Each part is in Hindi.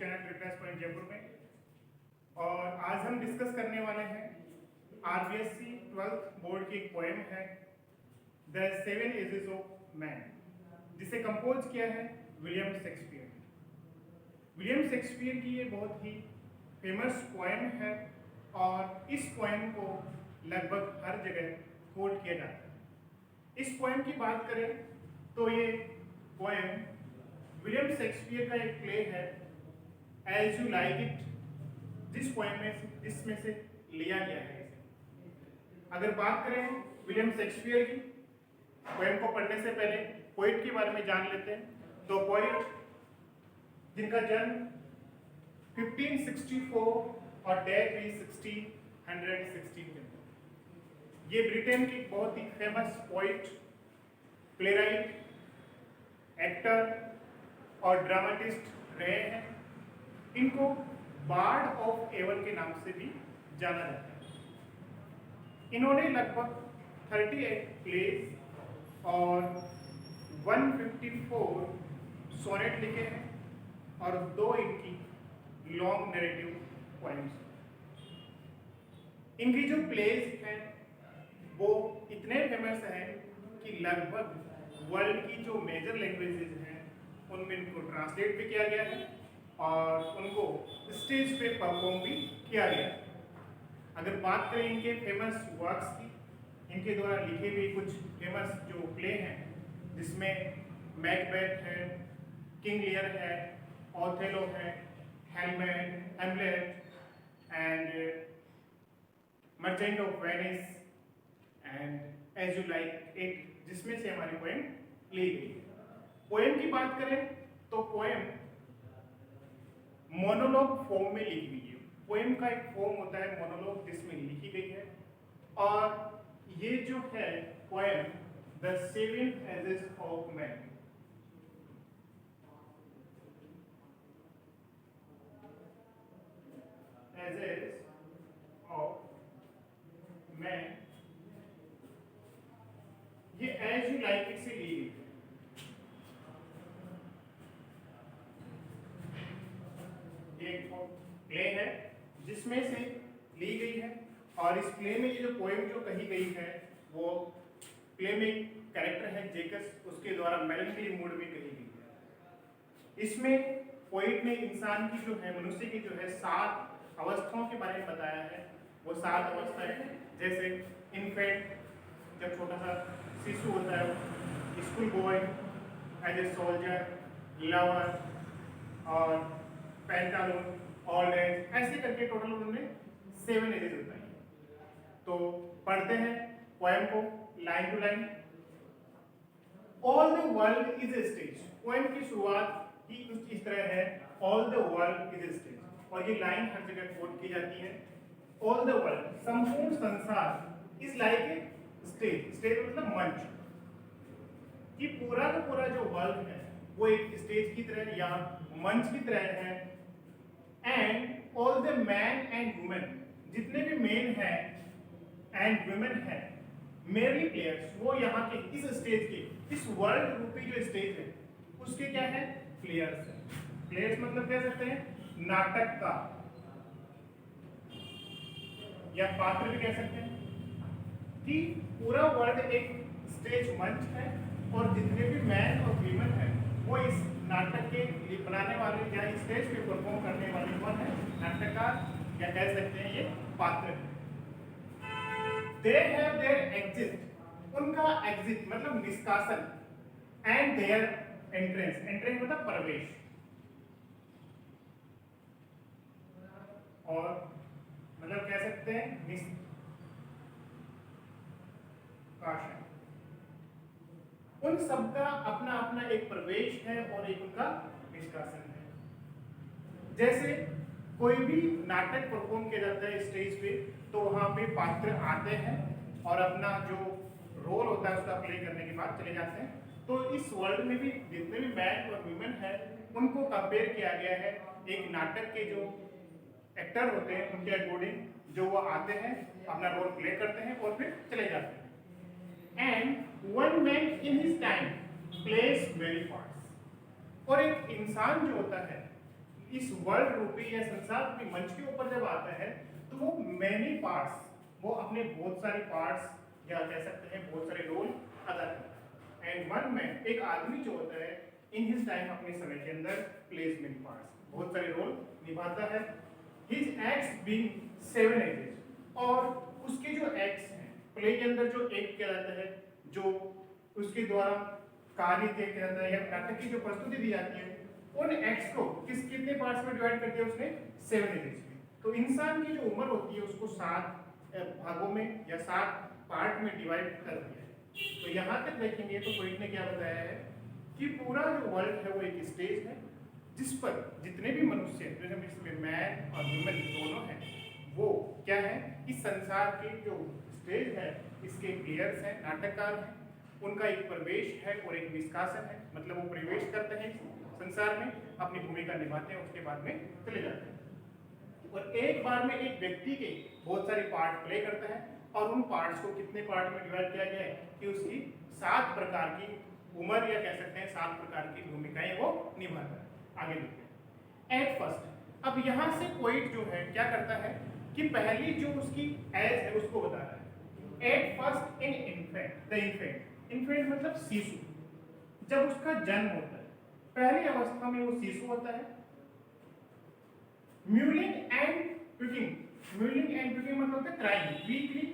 चैनल ट्रिटनेस पॉइंट जयपुर में। और आज हम डिस्कस करने वाले हैं आरबीएससी 12th बोर्ड की एक पोएम है the seven ages of man, जिसे कंपोज किया है विलियम शेक्सपियर। विलियम शेक्सपियर की ये बहुत ही फेमस पोएम है और इस पोएम को लगभग हर जगह कोट किया जाता है। इस पोएम की बात करें तो ये पोएम विलियम शेक्सपियर का एक प्ले है एज यू लाइक इट, जिसमें से लिया गया है इसे। अगर बात करें विलियम शेक्सपियर की, पोएम को पढ़ने से पहले पोइट के बारे में जान लेते हैं। तो पोइट जिनका जन्म 1564 और डेथ भी 1616 में। ये ब्रिटेन की बहुत ही फेमस पोइट, प्लेराइट, एक्टर और ड्रामेटिस्ट रहे हैं। इनको बार्ड ऑफ एवन के नाम से भी जाना जाता है। इन्होंने लगभग 38 प्लेस और 154 सोनेट लिखे हैं और 2 इनकी लॉन्ग नैरेटिव पोएम्स। इनकी जो प्लेस हैं वो इतने फेमस हैं कि लगभग वर्ल्ड की जो मेजर लैंग्वेजेस हैं उनमें इनको ट्रांसलेट भी किया गया है और उनको स्टेज पे परफॉर्म भी किया गया है। अगर बात करें इनके फेमस वर्क्स की, इनके द्वारा लिखे हुए कुछ फेमस जो प्ले हैं जिसमें मैकबेथ है, किंग लियर है, ओथेलो है, Hamlet and Merchant of Venice and as you like it, जिसमें से हमारी पोएम ली गई है। पोएम की बात करें तो पोएम मोनोलॉग फॉर्म में लिखी गई है। पोएम का एक फॉर्म होता है मोनोलॉग, जिसमें लिखी गई है। और ये जो है poem the seven ages of man, ages of man, ये एज यू लाइक इट से ली गई है। ये एक प्ले है जिसमें से ली गई है और इस प्ले में ये जो पोएम जो कही गई है वो प्ले में कैरेक्टर है जेकस, उसके द्वारा मेलंकली मूड में कही गई है। इसमें पोइट ने इंसान की जो है, मनुष्य की जो है 7 अवस्थाओं के बारे में बताया है। वो 7 अवस्थाएं, जैसे इन्फेंट, जब छोटा सा शिशु होता है, school boy, as a soldier, lover और पैंटालून, ओल्ड एज, ऐसे करके टोटल उन्होंने 7 एजेस बताई। तो पढ़ते हैं पोएम को line to line. All the world is a stage. Poem की शुरुआत ही कुछ इस तरह है, all the world is a stage, और ये लाइन हर जगह कोट की जाती है। ऑल द वर्ल्ड, संपूर्ण संसार, is like a stage. Stage मतलब मंच। कि पूरा का पूरा जो वर्ल्ड है वो एक स्टेज की तरह या मंच की तरह है। And all the man and women, जितने भी मेन हैं एंड वुमेन हैं, मेनली प्लेयर्स, वो यहाँ के इस स्टेज के, इस वर्ल्ड रूपी जो स्टेज है उसके क्या है, प्लेयर्स हैं। प्लेयर्स मतलब कह सकते हैं नाटक का या पात्र भी कह सकते हैं। कि पूरा वर्ल्ड एक स्टेज मंच है और जितने भी मैन और वीमेन हैं वो इस नाटक के बनाने वाले या स्टेज पे परफॉर्म करने वाले कौन है, नाटककार या कह सकते हैं ये पात्र है। दे हैव देयर एग्जिट, उनका एग्जिट मतलब निष्कासन, एंड देयर एंट्रेंस, एंट्रेंस मतलब प्रवेश, और मतलब कह सकते हैं निष्कासन। उन सबका अपना अपना एक प्रवेश है और एक उनका निष्कासन है। जैसे कोई भी नाटक परफॉर्म किया जाता है स्टेज पे, तो वहां पे पात्र आते हैं और अपना जो रोल होता है उसका प्ले करने के बाद चले जाते हैं। तो इस वर्ल्ड में भी जितने भी मैन और वुमेन हैं उनको कंपेयर किया गया है एक नाटक के जो एक्टर होते हैं उनके अकॉर्डिंग, जो वो आते हैं अपना रोल प्ले करते हैं और फिर चले जाते हैं। And one man in his time place very parts, और एक इंसान जो होता है इस वर्ल्ड रूपी या संसार रूपी मंच के ऊपर जब आता है तो वो मैनी पार्ट्स, वो अपने बहुत सारे पार्ट्स या कह सकते हैं बहुत सारे रोल अदा करता है। एंड वन मैन, एक आदमी जो होता है इन हिज टाइम अपने समय के अंदर प्लेज मेनी पार्ट्स, बहुत सारे रोल निभाता है। हिज एक्ट्स बीइंग 7 एजेस, और उसके जो एक्ट्स हैं प्ले के अंदर जो एक्ट किया जाता है, जो उसके द्वारा कार्य किया जाता है या नाटक की जो प्रस्तुति दी जाती है, उन एक्ट्स को कितने पार्ट्स में डिवाइड कर दिया उसने? 7 एजेस में। तो इंसान की जो उम्र होती है उसको 7 भागों में या 7 पार्ट में डिवाइड कर दिया है। तो यहाँ तक देखेंगे तो पोइट ने क्या बताया है कि पूरा जो वर्ल्ड है वो एक स्टेज है जिस पर जितने भी मनुष्य हैं, जिसमें मैन और वुमेन दोनों हैं, वो क्या है, इस संसार के जो स्टेज है इसके प्लेयर्स हैं, नाटककार हैं, उनका एक प्रवेश है और एक निष्कासन है। मतलब वो प्रवेश करते हैं संसार में, अपनी भूमिका निभाते हैं, उसके बाद में चले जाते हैं। और एक बार में एक व्यक्ति के बहुत सारे पार्ट प्ले करता है और उन पार्ट्स को कितने पार्ट में डिवाइड किया गया है कि उसकी 7 प्रकार की उम्र या कह सकते हैं 7 प्रकार की भूमिकाएं वो निभाता है। आगे देखते हैं एट फर्स्ट। अब यहाँ से पोइट जो है क्या करता है कि पहली जो उसकी एज है उसको बता रहा है। At first in infant, the infant, infant मतलब शिशु, जब उसका जन्म होता है पहली अवस्था में वो शिशु होता है। म्यूलिंग एंड क्विकिंग, म्यूलिंग एंड क्विकिंग मतलब होता है क्राइंग, वीकली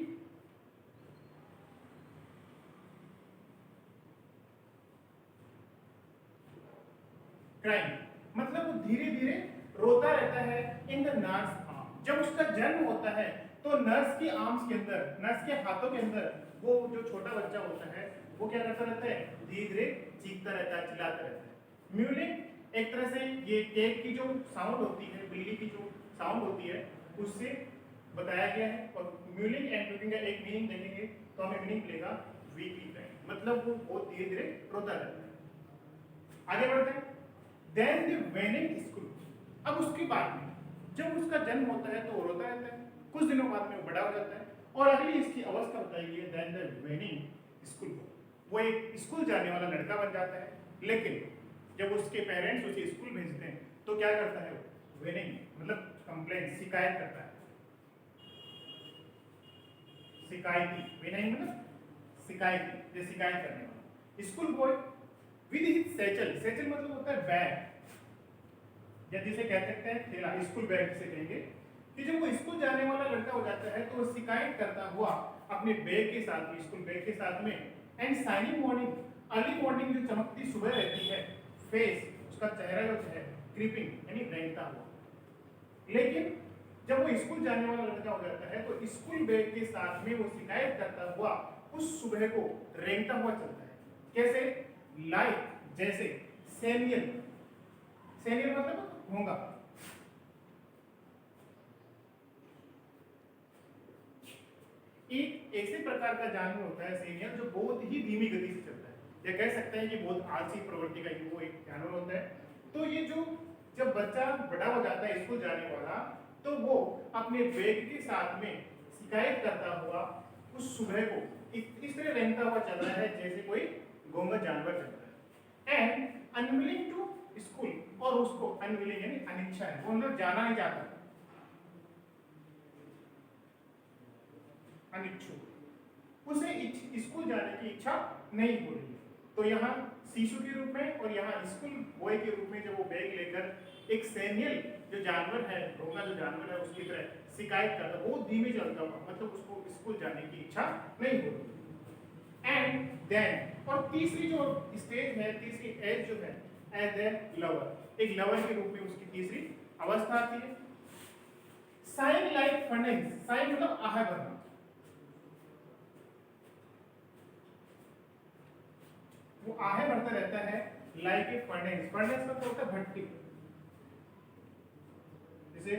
क्राइंग मतलब वो धीरे धीरे रोता रहता है इन द नर्स आर्म। जब उसका जन्म होता है तो नर्स की आर्म्स के अंदर, नर्स के हाथों के अंदर वो जो छोटा बच्चा होता है वो क्या करता रहता है, धीरे धीरे चीखता रहता है, चिल्लाता रहता है। म्यूलिंग एक तरह से ये केक की जो साउंड होती है, बिल्ली की जो साउंड होती है उससे बताया गया है। और म्यूलिंग एंड क्विकिंग का एक मीनिंग देखेंगे तो हमें मीनिंग मिलेगा वीकली क्राइंग, मतलब वो बहुत धीरे धीरे रोता रहता है। आगे बढ़ते हैं। देन द वेनिंग स्कूल, अब उसके बाद में जब उसका जन्म होता है तो वो रोता रहता है, कुछ दिनों बाद में वो बड़ा हो जाता है और अगली इसकी अवस्था बताई गई है देन द वेनिंग स्कूल, वो एक स्कूल जाने वाला लड़का बन जाता है। लेकिन जब उसके पेरेंट्स उसे स्कूल भेजते हैं तो क्या करता है वो, वेनिंग मतलब कंप्लेंट, शिकायत करता है, शिकायती, वेनिंग मतलब शिकायती, जो शिकायत करने वाला। School boy with his satchel, satchel मतलब होता है बैग या जिसे कह सकते हैं थैला, स्कूल बैग से कहेंगे कि जब वो स्कूल जाने वाला लड़का हो जाता है तो वो शिकायत करता हुआ अपने बैग के साथ में, स्कूल बैग के साथ में, and shining morning, early morning जो चमकती सुबह रहती है, फेस उसका चेहरा जो है क्रीपिंग यानी रेंगता हुआ। लेकिन जब वो स्कूल जाने वाला लड़का हो जाता है तो स्कूल बैग के साथ में वो शिकायत करता हुआ उस सुबह को रेंगता हुआ चलता है। कैसे? लाइक जैसे सैनियल, सैनियल मतलब होगा, एक ऐसे प्रकार का जानवर होता है सैनियल जो बहुत ही धीमी गति से चलता है या कह सकते हैं कि बहुत आलसी प्रवृत्ति का वो एक जानवर होता है। तो ये जो जब बच्चा बड़ा हो जाता है स्कूल जाने वाला तो वो अपने बैग के साथ में शिकायत करता हुआ उस सुबह को इस तरह रेंगता हुआ चल रहा है जैसे कोई गूंगा जानवर चलता है। एंड अनविलिंग टू स्कूल, और उसको अनविलिंग यानी अनिच्छा है, वो अंदर जाना नहीं चाहता, अनिच्छुक, उसे स्कूल जाने की इच्छा नहीं हो रही है। तो यहाँ शिशु के रूप में और यहाँ स्कूल बॉय के रूप में जब वो बैग लेकर एक सैनियल जो जानवर है, ढोंगा जो जानवर है उसकी तरह शिकायत करता, बहुत धीमे चलता हुआ, मतलब उसको स्कूल जाने की इच्छा नहीं हो रही। एंड देन, और तीसरी जो स्टेज है, तीसरी एज जो है एज ए लवर, एक लवर के रूप में उसकी तीसरी अवस्था आती है। साइन लाइक फर्नेस, साइन मतलब आह भरना, वो आहे भरता रहता है लाइक ए फर्नेस, फर्नेस मतलब होता है भट्टी, जैसे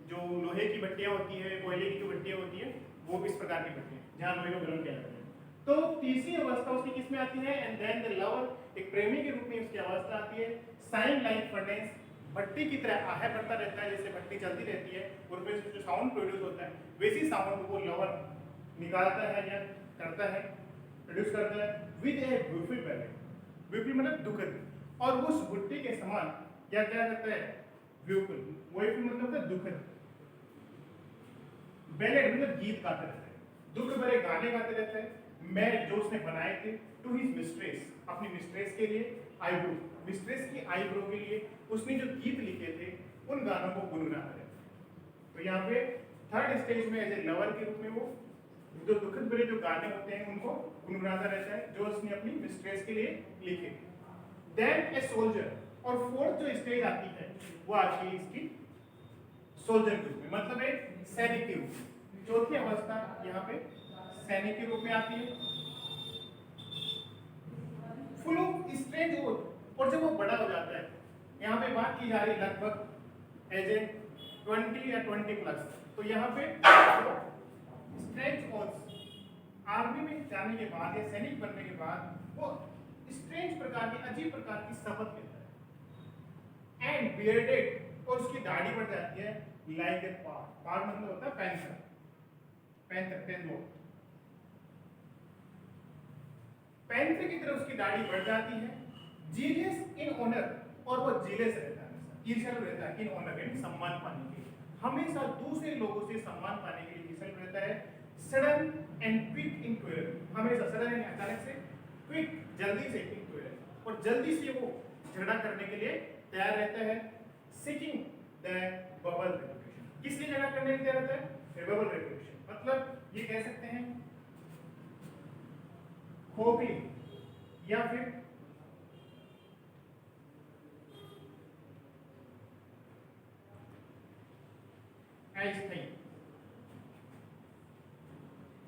जो लोहे की भट्टियां होती है, कोयले की जो भट्टियां होती है, वो इस प्रकार की भट्टियां जहां लोहे को गर्म किया जाता है। तो तीसरी अवस्था उसकी किसमें आती है? एंड देन द लवर, एक प्रेमी के रूप में उसकी अवस्था आती है। साइन लाइक फर्नेस, भट्टी की तरह आहे भरता रहता है, जैसे भट्टी चलती रहती है और फिर जो साउंड प्रोड्यूस होता है वैसी साउंड वो लवर निकालता है या करता है, प्रोड्यूस करता है with a beautiful balance, beautiful मतलब दुखद, और उस भुट्टी के समान क्या क्या करता है, व्यूफुल, वोइफुल मतलब होता है दुखद, बैलेड मतलब गीत गाता रहता है, दुख भरे गाने गाते रहता है। मैं जो उसने बनाए थे टू हिज मिस्ट्रेस, अपनी मिस्ट्रेस के लिए, आईब्रो, मिस्ट्रेस की आईब्रो के लिए उसने जो गीत लिखे थे उन गानों को गुनगुनाता रहता है। तो यहाँ पे थर्ड स्टेज में एज ए लवर के रूप में वो जो दुखद भरे जो गाने होते हैं उनको गुनगुनाता रहता है जो उसने अपनी मिस्ट्रेस के लिए लिखे थे। देन ए सोल्जर, और फोर्थ जो स्टेज आती है वो आती है इसकी सोल्जर के रूप में, मतलब एक सैनिक के रूप में। चौथी अवस्था यहाँ पे सैनिक के रूप में आती है, फुल ऑफ स्ट्रेंज ओथ। और जब वो बड़ा हो जाता है, यहाँ पे बात की जा रही है लगभग एज ए 20 या 20 प्लस, तो यहाँ पे स्ट्रेंज ओथ, आर्मी में जाने के बाद या सैनिक बनने के बाद वो स्ट्रेंज प्रकार की, अजीब प्रकार की शपथ लेता है। एंड बियर्डेड, और उसकी दाढ़ी बढ़ जाती है लाइक ए पार्ट, पार्ट मतलब होता है पैंथर, पैंथर पेंगोइन, पैंथर की तरह उसकी दाढ़ी बढ़ जाती है। जीनियस इन ऑनर, और वो जीलेस रहता है, ईर्ष्यालु रहता है, इन ऑनर यानी सम्मान पाने के लिए, हमेशा दूसरे लोगों से सम्मान पाने के लिए ईर्ष्यालु रहता है। Sudden and quick in quarrel, हमेशा सडन यानी अचानक से, क्विक जल्दी से, इन क्वेरल, और जल्दी से वो झगड़ा करने के लिए तैयार रहता है। सीकिंग द बबल रेपुटेशन, किस लिए झगड़ा करने के लिए तैयार रहता है? बबल रेपुटेशन, मतलब ये कह सकते हैं खोखली या फिर अस्थायी।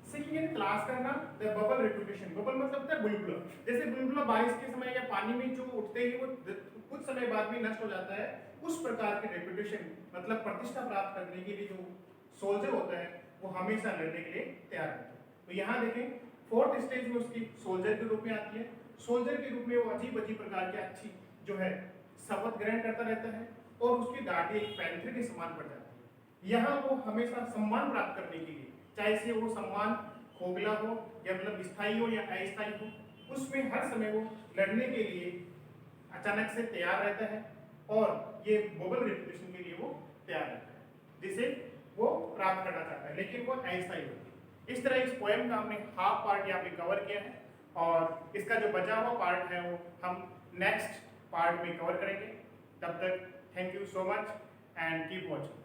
सीकिंग यानी तलाश करना, द बबल रेपुटेशन, बबल मतलब होता है बुलबुला, जैसे बुलबुला बारिश के समय या पानी में जो उठते ही वो कुछ समय बाद में नष्ट हो जाता है, उस प्रकार के रेपुटेशन मतलब प्रतिष्ठा प्राप्त करने के लिए जो सोल्जर होता है वो हमेशा लड़ने के लिए तैयार रहता है। तो यहाँ देखें फोर्थ स्टेज में उसकी सोल्जर के रूप में आती है। सोल्जर के रूप में वो अजीब अजीब प्रकार की अच्छी जो है शपथ ग्रहण करता रहता है और उसकी दाढ़ी एक पैंथर के समान पड़ जाती है। यहाँ वो हमेशा सम्मान प्राप्त करने के लिए, चाहे से वो सम्मान खोखला हो या मतलब स्थायी हो या अस्थायी हो, उसमें हर समय वो लड़ने के लिए अचानक से तैयार रहता है और ये बबल रेपुटेशन के लिए वो तैयार रहता है जिसे वो प्राप्त करना चाहता है, लेकिन वो अस्थायी होती है। इस तरह इस पोएम का हमने हाफ पार्ट यहाँ पे कवर किया है और इसका जो बचा हुआ पार्ट है वो हम नेक्स्ट पार्ट में कवर करेंगे। तब तक thank you so much and keep watching.